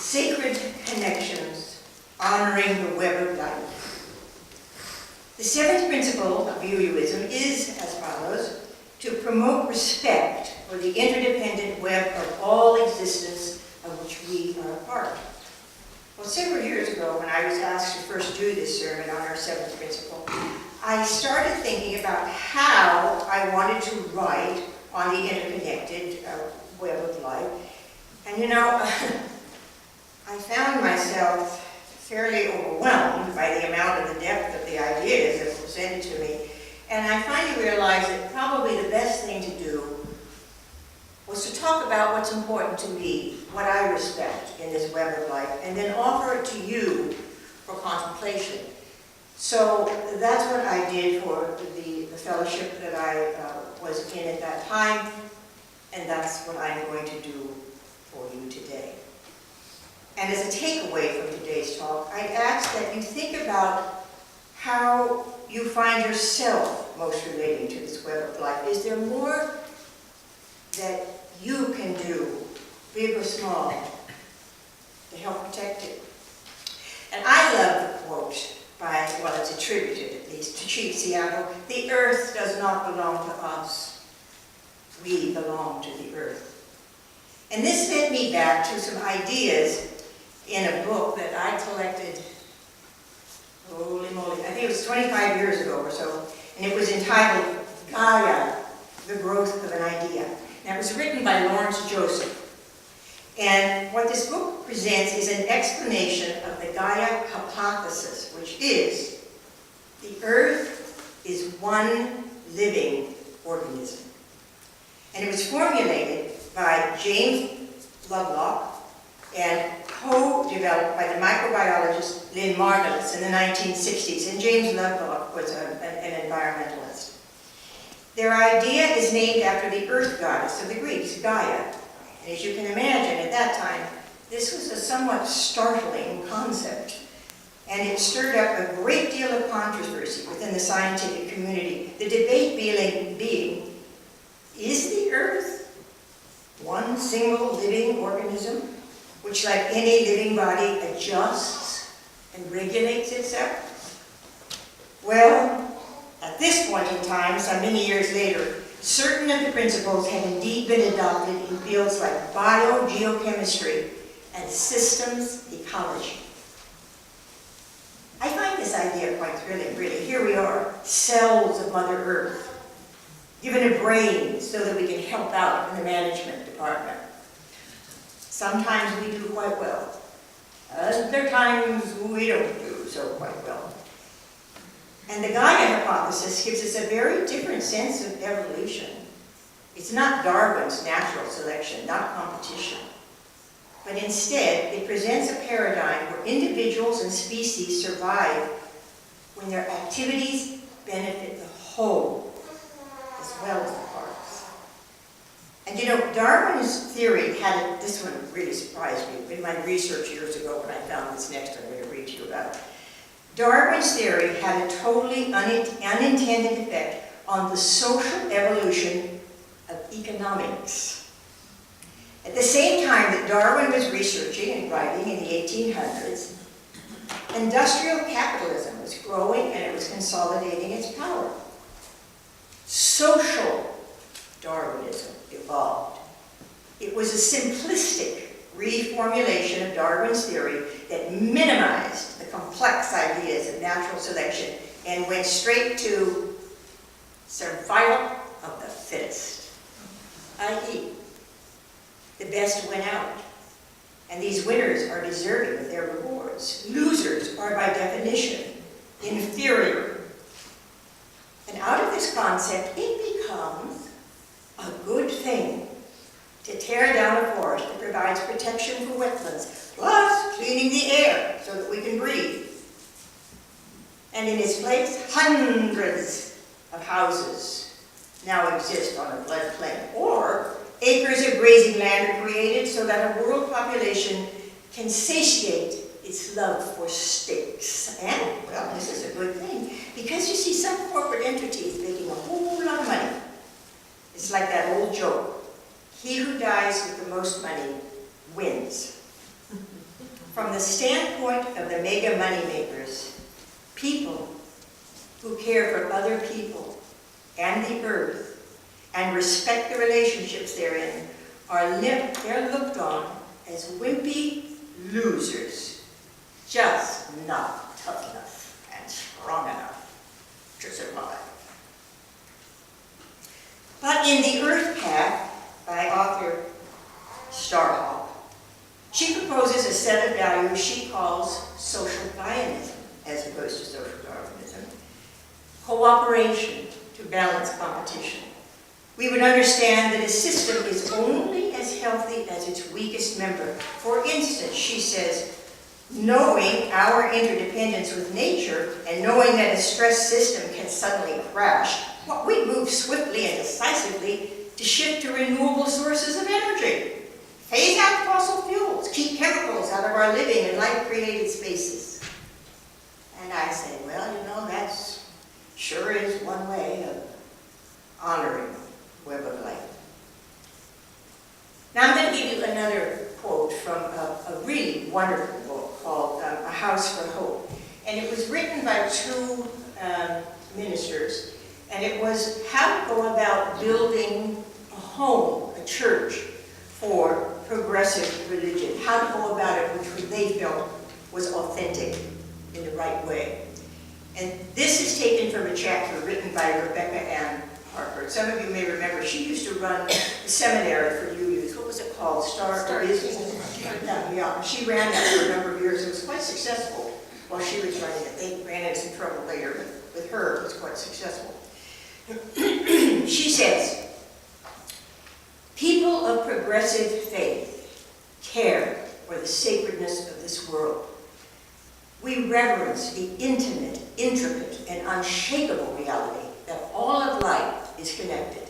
Sacred connections, honoring the web of life. The seventh principle of UUism is as follows: to promote respect for the interdependent web of all existence of which we are a part. Well, several years ago, when I was asked to first do this sermon on our seventh principle, I started thinking about how I wanted to write on the interconnected web of life. And you know, I found myself fairly overwhelmed by the amount of the depth of the ideas that were presented to me. And I finally realized that probably the best thing to do was to talk about what's important to me, what I respect in this web of life, and then offer it to you for contemplation. So that's what I did for the fellowship that I was in at that time, and that's what I'm going to do for you today. And as a takeaway from today's talk, I'd ask that you think about how you find yourself most relating to this web of life. Is there more that you can do, big or small, to help protect it? And I love the quote by, well, it's attributed at least to Chief Seattle: "The earth does not belong to us. We belong to the earth." And this led me back to some ideas in a book that I collected, holy moly, I think it was 25 years ago or so, and it was entitled Gaia, the Growth of an Idea. And it was written by Lawrence Joseph. And what this book presents is an explanation of the Gaia hypothesis, which is the earth is one living organism. And it was formulated by James Lovelock and co-developed by the microbiologist Lynn Margulis in the 1960s. And James Lovelock was an environmentalist. Their idea is named after the earth goddess of the Greeks, Gaia. And as you can imagine, at that time, this was a somewhat startling concept. And it stirred up a great deal of controversy within the scientific community. The debate being, is the earth one single living organism, which like any living body adjusts and regulates itself? Well, at this point in time, so many years later, certain of the principles have indeed been adopted in fields like biogeochemistry and systems ecology. I find this idea quite thrilling, really. Here we are, cells of Mother Earth, given a brain so that we can help out in the management department. Sometimes we do quite well. Other times we don't do so quite well. And the Gaia hypothesis gives us a very different sense of evolution. It's not Darwin's natural selection, not competition. But instead, it presents a paradigm where individuals and species survive when their activities benefit the whole as well as the parts. And you know, Darwin's theory had this one really surprised me in my research years ago when I found this next one I'm going to read to you about. Darwin's theory had a totally unintended effect on the social evolution of economics. At the same time that Darwin was researching and writing in the 1800s, industrial capitalism was growing and it was consolidating its power. Social Darwinism evolved. It was a simplistic reformulation of Darwin's theory that minimized the complex ideas of natural selection and went straight to survival of the fittest, i.e., the best win out. And these winners are deserving of their rewards. Losers are by definition inferior. And out of this concept, it becomes a good thing to tear down a forest that provides protection for wetlands, plus cleaning the air so that we can breathe. And in its place, hundreds of houses now exist on a floodplain, or acres of grazing land are created so that a world population can satiate its love for steaks. And, well, this is a good thing, because you see some corporate entities making a whole lot of money. It's like that old joke. He who dies with the most money wins. From the standpoint of the mega moneymakers, people who care for other people and the earth and respect the relationships therein they're looked on as wimpy losers, just not tough enough and strong enough to survive. But in The Earth Path, by author Starhawk, she proposes a set of values she calls social Zionism, as opposed to social Darwinism, cooperation to balance competition. We would understand that a system is only as healthy as its weakest member. For instance, she says, knowing our interdependence with nature and knowing that a stressed system can suddenly crash, we move swiftly and decisively to shift to renewable sources of energy. Phase out fossil fuels, keep chemicals out of our living and life-created spaces. And I say, well, you know, that sure is one way of honoring web of life. Now I'm going to give you another quote from a really wonderful book called A House for Hope. And it was written by two ministers, and it was how to go about building a home, a church, for progressive religion, how to go about it which they felt was authentic in the right way. And this is taken from a chapter written by Rebecca Ann Harper. Some of you may remember, she used to run a seminary for UUs. What was it called? Start Business? Yeah, she ran that for a number of years. It was quite successful while she was running it. They ran into some trouble later, but with her it was quite successful. She says, people of progressive faith care for the sacredness of this world. We reverence the intimate, intricate, and unshakable reality that all of life is connected.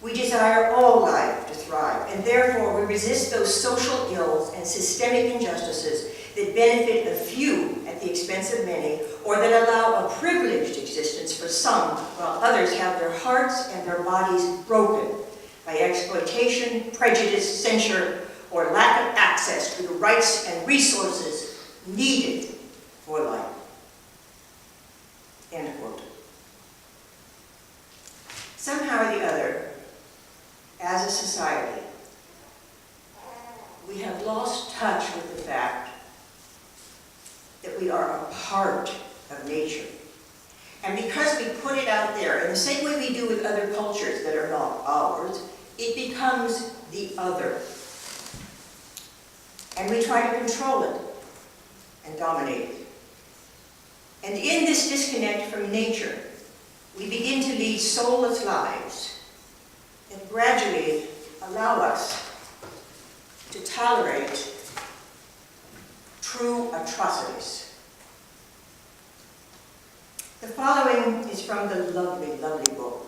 We desire all life to thrive, and therefore we resist those social ills and systemic injustices that benefit a few at the expense of many, or that allow a privileged existence for some, while others have their hearts and their bodies broken by exploitation, prejudice, censure, or lack of access to the rights and resources needed for life. End quote. Somehow or the other, as a society, we have lost touch with the fact that we are a part of nature. And because we put it out there, in the same way we do with other cultures that are not ours, it becomes the other. And we try to control it and dominate it. And in this disconnect from nature, we begin to lead soulless lives that gradually allow us to tolerate true atrocities. The following is from the lovely, lovely book,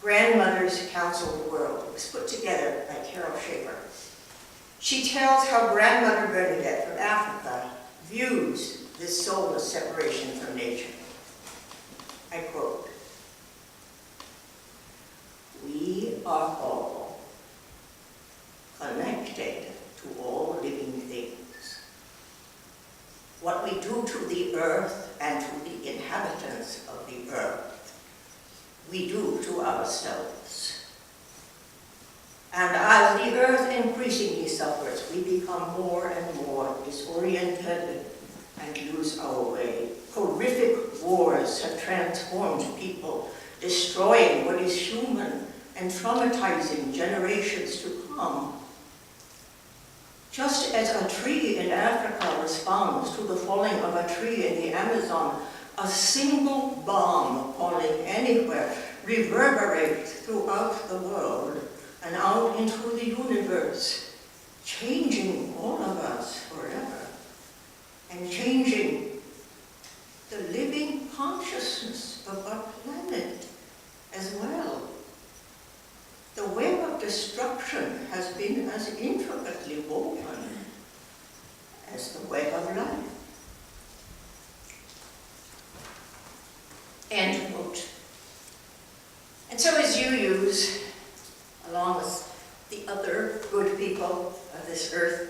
Grandmothers Counsel the World. It was put together by Carol Schaefer. She tells how Grandmother Bernadette from Africa views this soulless separation from nature. I quote, "We are all connected to all living things. What we do to the earth and to the inhabitants of the earth, we do to ourselves. And as the earth increasingly suffers, we become more and more disoriented and lose our way. Horrific wars have transformed people, destroying what is human and traumatizing generations to come. Just as a tree in Africa responds to the falling of a tree in the Amazon, a single bomb falling anywhere reverberates throughout the world and out into the universe, changing all of us forever, and changing the living consciousness of our planet as well. The web of destruction has been as intricately woven as the web of life." End quote. And so as you use, along with the other good people of this earth,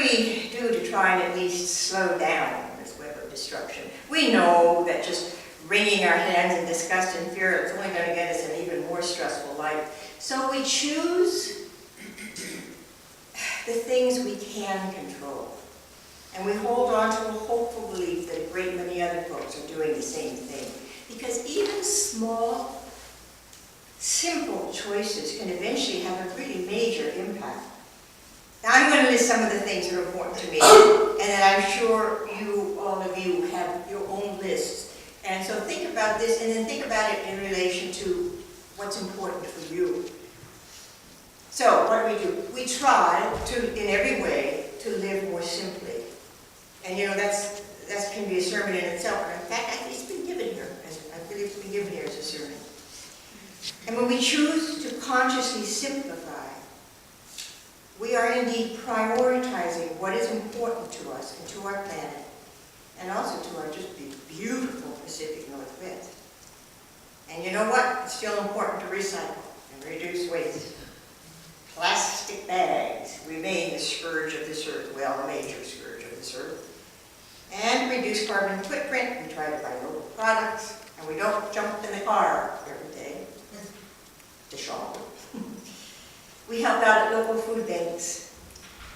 we do to try and at least slow down this web of destruction? We know that just wringing our hands in disgust and fear is only going to get us an even more stressful life. So we choose the things we can control. And we hold on to a hopeful belief that a great many other folks are doing the same thing. Because even small, simple choices can eventually have a really major impact. Now, I'm going to list some of the things that are important to me, and then I'm sure all of you have your own lists. And so think about this, and then think about it in relation to what's important for you. So, what do? We try to, in every way, to live more simply. And that can be a sermon in itself. And in fact, it's been given here. I believe it's been given here as a sermon. And when we choose to consciously simplify, we are indeed prioritizing what is important to us and to our planet, and also to our just beautiful Pacific Northwest. And you know what? It's still important to recycle and reduce waste. Plastic bags remain the scourge of this earth, well, a major scourge of this earth. And reduce carbon footprint. We try to buy local products, and we don't jump in the car every day to shop. We help out at local food banks.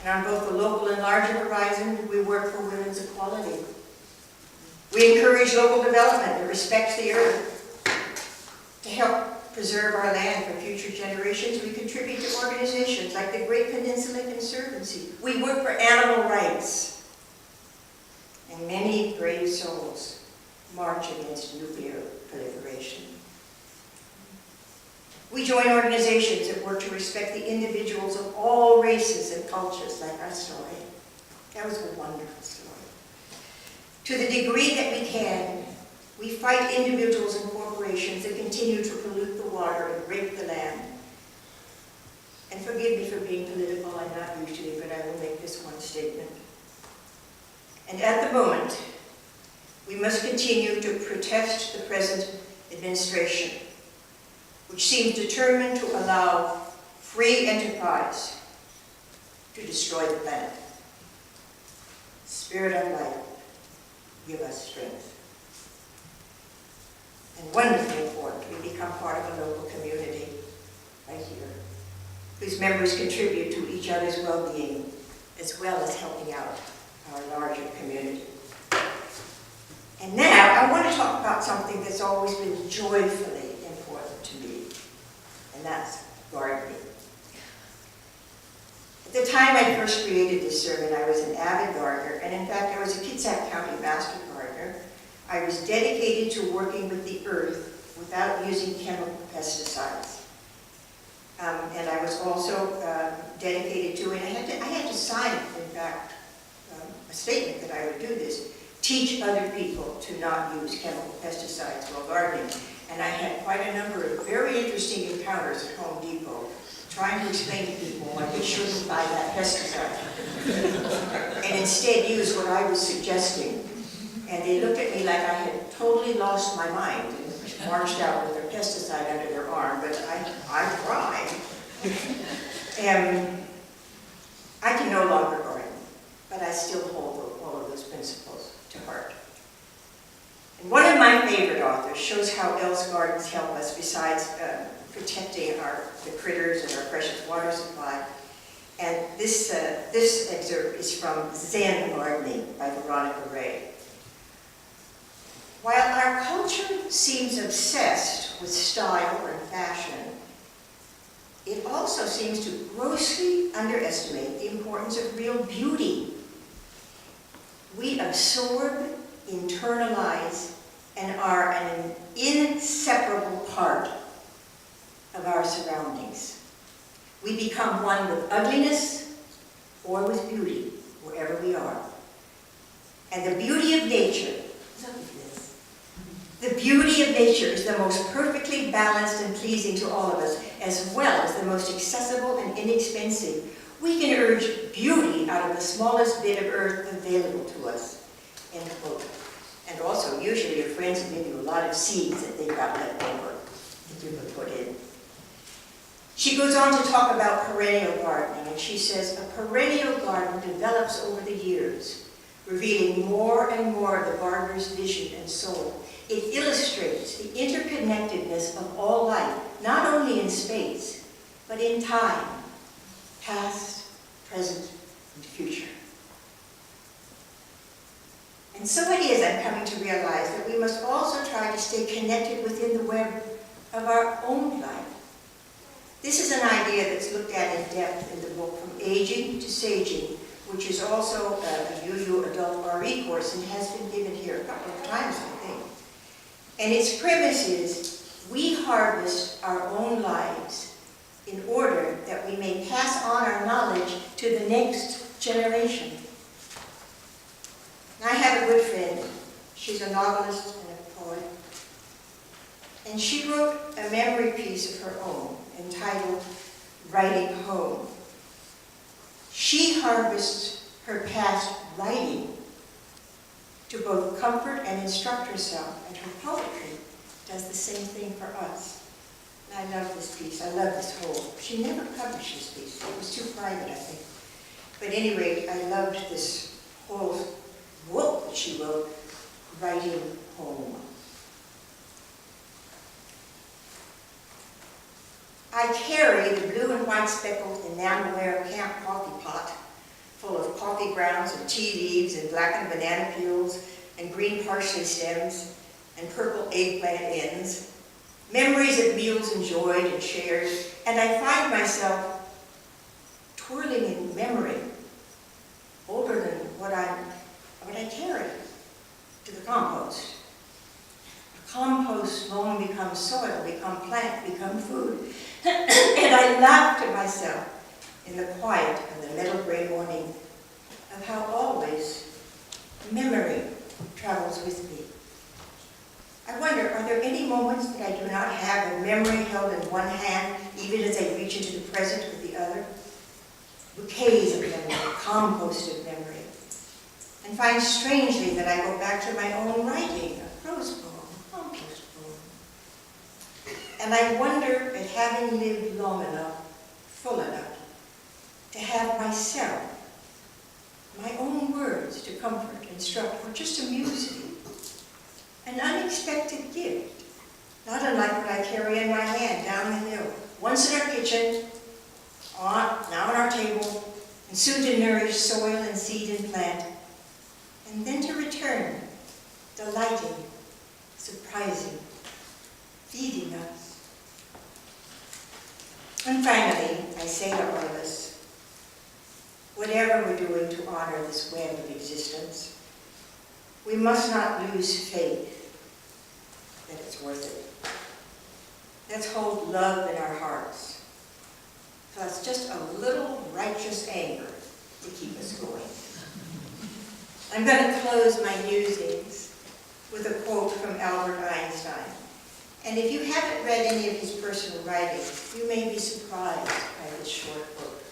And on both the local and larger horizon, we work for women's equality. We encourage local development that respects the earth. To help preserve our land for future generations, we contribute to organizations like the Great Peninsula Conservancy. We work for animal rights. And many brave souls march against nuclear proliferation. We join organizations that work to respect the individuals of all races and cultures, like our story. That was a wonderful story. To the degree that we can, we fight individuals and corporations that continue to pollute the water and rape the land. And forgive me for being political, I'm not usually, but I will make this one statement. And at the moment, we must continue to protest the present administration, which seems determined to allow free enterprise to destroy the planet. Spirit of life, give us strength. And wonderfully important, we become part of a local community right here, whose members contribute to each other's well-being, as well as helping out our larger community. And now, I want to talk about something that's always been joyfully important to me, and that's gardening. At the time I first created this sermon, I was an avid gardener, and in fact, I was a Kitsap County master gardener. I was dedicated to working with the earth without using chemical pesticides. And I was also dedicated to, and I had to sign, in fact, a statement that I would do this, teach other people to not use chemical pesticides while gardening. And I had quite a number of very interesting encounters at Home Depot, trying to explain to people why they shouldn't buy that pesticide, and instead use what I was suggesting. And they looked at me like I had totally lost my mind and marched out with their pesticide under their arm, but I tried. And I can no longer garden, but I still hold all of those principles to heart. And one of my favorite authors shows how else gardens help us besides protecting the critters and our precious water supply. And this excerpt is from Zen Gardening by Veronica Ray. While our culture seems obsessed with style and fashion, it also seems to grossly underestimate the importance of real beauty. We absorb, internalize, and are an inseparable part of our surroundings. We become one with ugliness or with beauty, wherever we are. And the beauty of nature, look at this. The beauty of nature is the most perfectly balanced and pleasing to all of us, as well as the most accessible and inexpensive. We can urge beauty out of the smallest bit of earth available to us, end quote. And also, usually your friends will give you a lot of seeds that they've got left over that you can put in. She goes on to talk about perennial gardening, and she says, a perennial garden develops over the years, revealing more and more of the gardener's vision and soul. It illustrates the interconnectedness of all life, not only in space, but in time, past, present, and future. And so it is, I'm coming to realize, that we must also try to stay connected within the web of our own life. This is an idea that's looked at in depth in the book From Aging to Saging, which is also a usual adult RE course and has been given here a couple of times, I think. And its premise is, we harvest our own lives in order that we may pass on our knowledge to the next generation. And I have a good friend. She's a novelist and a poet. And she wrote a memory piece of her own entitled Writing Home. She harvests her past writing to both comfort and instruct herself, and her poetry does the same thing for us. And I love this piece. I love this whole. She never published this piece. It was too private, I think. But at any rate, I loved this whole book that she wrote, Writing Home. I carry the blue and white speckled enamelware camp coffee pot full of coffee grounds and tea leaves and blackened banana peels and green parsley stems and purple eggplant ends, memories of meals enjoyed and shared, and I find myself twirling in memory, older than what I carry, to the compost. The compost long becomes soil, become plant, become food. And I laugh to myself in the quiet of the metal gray morning of how always memory travels with me. I wonder, are there any moments that I do not have a memory held in one hand, even as I reach into the present with the other? Bouquets of memory, compost of memory. And find strangely that I go back to my own writing, a prose poem, compost poem. And I wonder at having lived long enough, full enough, to have myself, my own words to comfort, instruct, or just amuse me. An unexpected gift, not unlike what I carry in my hand down the hill, once in our kitchen, now on our table, and soon to nourish soil and seed and plant, and then to return, delighting, surprising, feeding us. And finally, I say to all of us, whatever we're doing to honor this web of existence, we must not lose faith that it's worth it. Let's hold love in our hearts, plus just a little righteous anger to keep us going. I'm going to close my musings with a quote from Albert Einstein. And if you haven't read any of his personal writing, you may be surprised by this short book.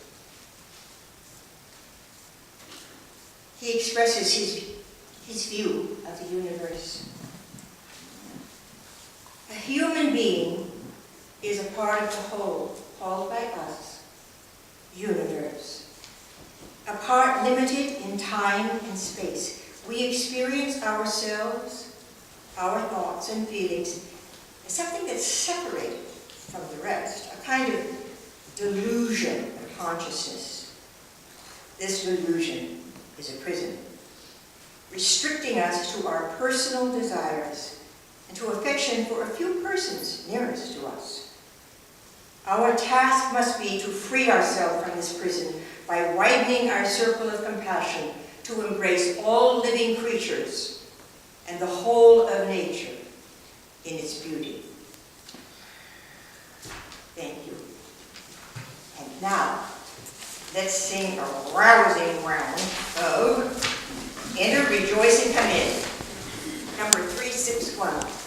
He expresses his view of the universe. A human being is a part of the whole, called by us, universe. A part limited in time and space. We experience ourselves, our thoughts and feelings, as something that's separated from the rest, a kind of delusion of consciousness. This delusion is a prison, restricting us to our personal desires and to affection for a few persons nearest to us. Our task must be to free ourselves from this prison by widening our circle of compassion to embrace all living creatures and the whole of nature in its beauty. Thank you. And now, let's sing a rousing round of Enter, Rejoice, and Come In, number 361.